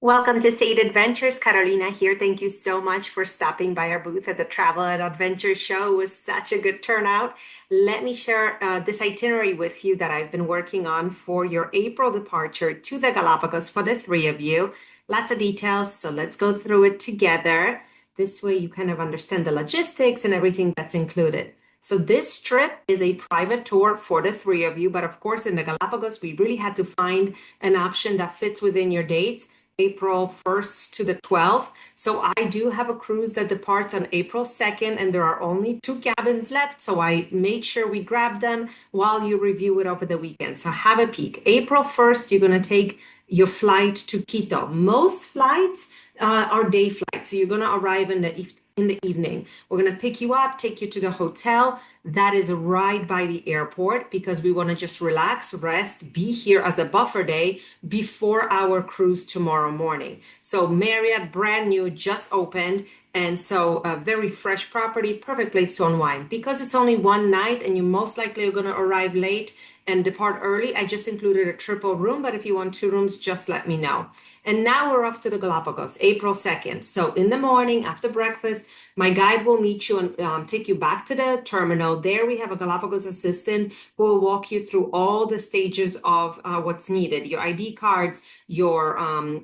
Welcome to State Adventures. Carolina here. Thank you so much for stopping by our booth at the Travel and Adventure Show. It was such a good turnout. Let me share this itinerary with you that I've been working on for your April departure to the Galapagos for the three of you. Lots of details, so let's go through it together. This way you kind of understand the logistics and everything that's included. So this trip is a private tour for the three of you, but of course in the Galapagos, we really had to find an option that fits within your dates. April 1st to the 12th. So I do have a cruise that departs on April 2nd, and there are only two cabins left. So I made sure we grab them while you review it over the weekend. So have a peek. April 1st, you're going to take your flight to Quito. Most flights are day flights. So you're going to arrive in the evening. We're going to pick you up, take you to the hotel that is right by the airport because we want to just relax, rest, be here as a buffer day before our cruise tomorrow morning. So Marriott, brand new, just opened. And so a very fresh property, perfect place to unwind. Because it's only one night and you most likely are going to arrive late and depart early, I just included a triple room, but if you want two rooms, just let me know. And now we're off to the Galapagos, April 2nd. So in the morning after breakfast, my guide will meet you and take you back to the terminal. There we have a Galapagos assistant who will walk you through all the stages of what's needed, your ID cards, your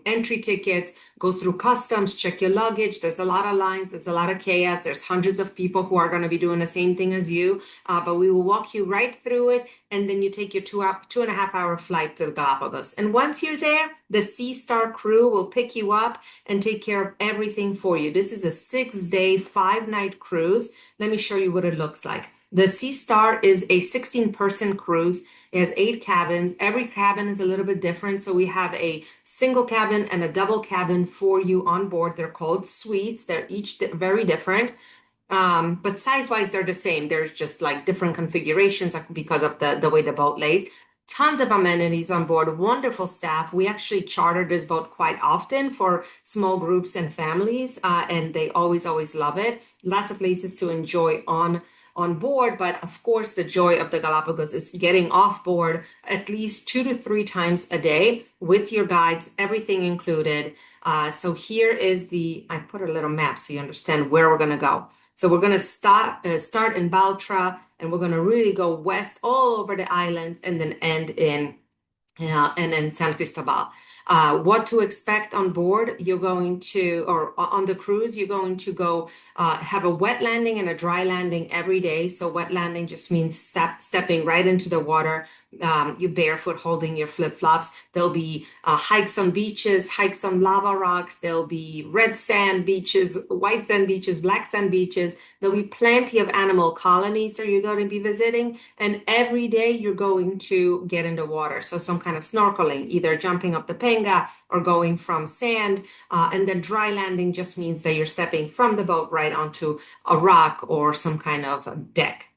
entry tickets, go through customs, check your luggage. There's a lot of lines, there's a lot of chaos. There's hundreds of people who are going to be doing the same thing as you, but we will walk you right through it. And then you take your 2.5 hour flight to the Galapagos. And once you're there, the Seastar crew will pick you up and take care of everything for you. This is a 6-day, 5-night cruise. Let me show you what it looks like. The Seastar is a 16-person cruise. It has 8 cabins. Every cabin is a little bit different. So we have a single cabin and a double cabin for you on board. They're called suites. They're each very different. But size-wise, they're the same. There's just like different configurations because of the way the boat lays. Tons of amenities on board, wonderful staff. We actually charter this boat quite often for small groups and families, and they always love it. Lots of places to enjoy on board, but of course, the joy of the Galapagos is getting off board at least 2 to 3 times a day with your guides, everything included. So here is I put a little map so you understand where we're going to go. So we're going to start in Baltra, and we're going to really go west all over the islands and then end in San Cristobal. What to expect on board? You're going to, or on the cruise, you're going to go have a wet landing and a dry landing every day. So wet landing just means stepping right into the water. You barefoot holding your flip-flops. There'll be hikes on beaches, hikes on lava rocks. There'll be red sand beaches, white sand beaches, black sand beaches. There'll be plenty of animal colonies that you're going to be visiting. And every day you're going to get in the water. So some kind of snorkeling, either jumping up the penga or going from sand. And then dry landing just means that you're stepping from the boat right onto a rock or some kind of deck.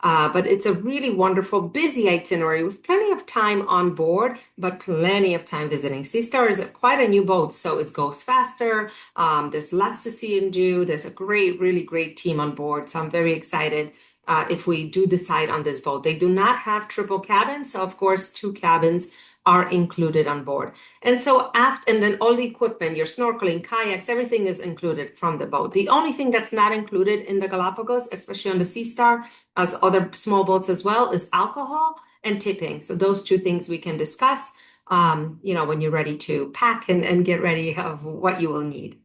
But it's a really wonderful, busy itinerary with plenty of time on board, but plenty of time visiting. Seastar is quite a new boat, so it goes faster. There's lots to see and do. There's a really great team on board. So I'm very excited if we do decide on this boat. They do not have triple cabins, so of course, 2 cabins are included on board. And so and then all the equipment, your snorkeling, kayaks, everything is included from the boat. The only thing that's not included in the Galapagos, especially on the Seastar, as other small boats as well, is alcohol and tipping. So those 2 things we can discuss, when you're ready to pack and get ready of what you will need.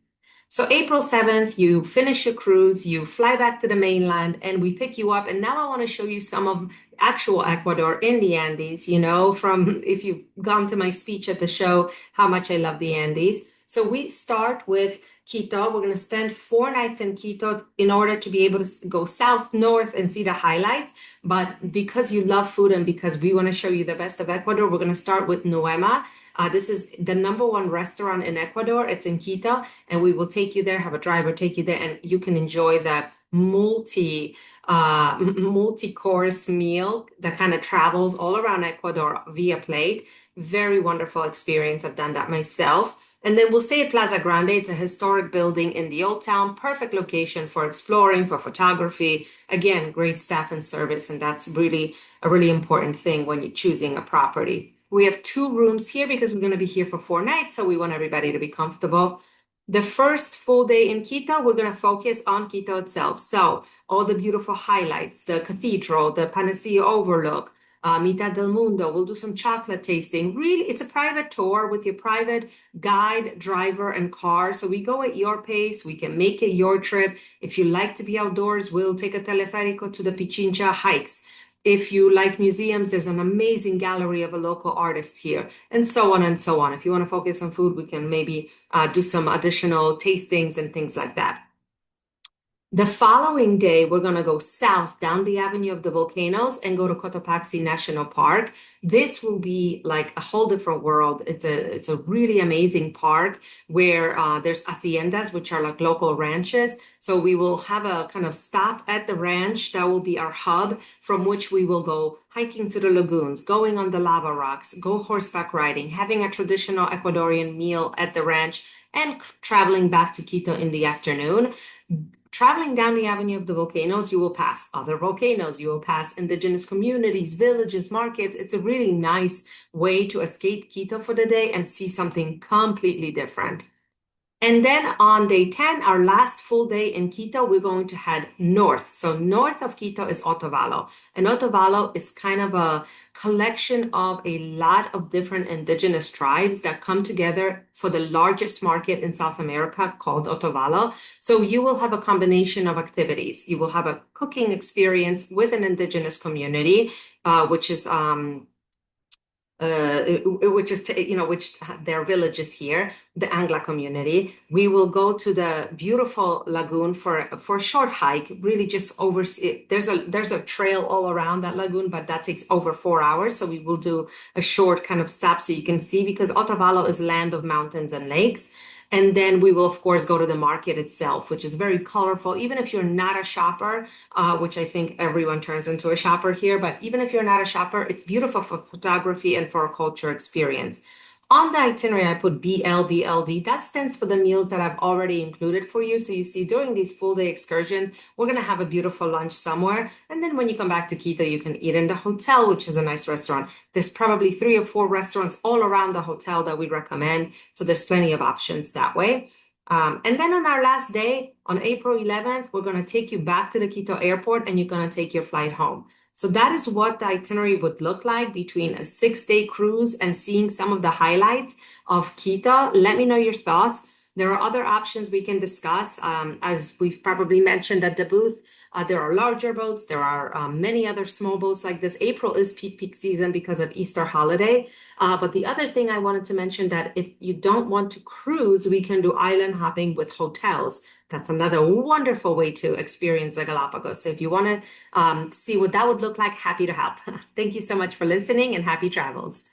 So April 7th, you finish your cruise, you fly back to the mainland, and we pick you up. And now I want to show you some of actual Ecuador in the Andes, from if you've gone to my speech at the show, how much I love the Andes. So we start with Quito. We're going to spend 4 nights in Quito in order to be able to go south, north, and see the highlights. But because you love food and because we want to show you the best of Ecuador, we're going to start with Nuema. This is the -1 restaurant in Ecuador. It's in Quito, and we will take you there, have a driver take you there, and you can enjoy the multi-course meal that kind of travels all around Ecuador via plate. Very wonderful experience. I've done that myself. And then we'll stay at Plaza Grande. It's a historic building in the Old Town, perfect location for exploring, for photography. Again, great staff and service, and that's really a really important thing when you're choosing a property. We have 2 rooms here because we're going to be here for 4 nights, so we want everybody to be comfortable. The first full day in Quito, we're going to focus on Quito itself. So all the beautiful highlights, the cathedral, the Panacea Overlook, Mitad del Mundo. We'll do some chocolate tasting. Really, it's a private tour with your private guide, driver, and car. So we go at your pace. We can make it your trip. If you like to be outdoors, we'll take a teleférico to the Pichincha hikes. If you like museums, there's an amazing gallery of a local artist here, and so on and so on. If you want to focus on food, we can maybe do some additional tastings and things like that. The following day, we're going to go south down the Avenue of the Volcanoes and go to Cotopaxi National Park. This will be like a whole different world. It's a really amazing park where there's haciendas, which are like local ranches. So we will have a kind of stop at the ranch. That will be our hub from which we will go hiking to the lagoons, going on the lava rocks, go horseback riding, having a traditional Ecuadorian meal at the ranch, and traveling back to Quito in the afternoon. Traveling down the Avenue of the Volcanoes, you will pass other volcanoes, you will pass indigenous communities, villages, markets. It's a really nice way to escape Quito for the day and see something completely different. And then on day 10, our last full day in Quito, we're going to head north. So north of Quito is Otavalo. And Otavalo is kind of a collection of a lot of different indigenous tribes that come together for the largest market in South America called Otavalo. So you will have a combination of activities. You will have a cooking experience with an indigenous community, which is which their villages here, the Angla community. We will go to the beautiful lagoon for a short hike, really just oversee. There's a trail all around that lagoon, but that takes over 4 hours. So we will do a short kind of stop so you can see, because Otavalo is land of mountains and lakes. And then we will, of course, go to the market itself, which is very colorful. Even if you're not a shopper, which I think everyone turns into a shopper here, but even if you're not a shopper, it's beautiful for photography and for a culture experience. On the itinerary, I put BLDLD. That stands for the meals that I've already included for you. So you see, during these full day excursion, we're going to have a beautiful lunch somewhere. And then when you come back to Quito, you can eat in the hotel, which is a nice restaurant. There's probably 3 or 4 restaurants all around the hotel that we recommend. So there's plenty of options that way. And then on our last day, on April 11th, we're going to take you back to the Quito airport and you're going to take your flight home. So that is what the itinerary would look like between a 6-day cruise and seeing some of the highlights of Quito. Let me know your thoughts. There are other options we can discuss. As we've probably mentioned at the booth, there are larger boats. There are many other small boats like this. April is peak season because of Easter holiday. But the other thing I wanted to mention, that if you don't want to cruise, we can do island hopping with hotels. That's another wonderful way to experience the Galapagos. So if you want to see what that would look like, happy to help. Thank you so much for listening and happy travels.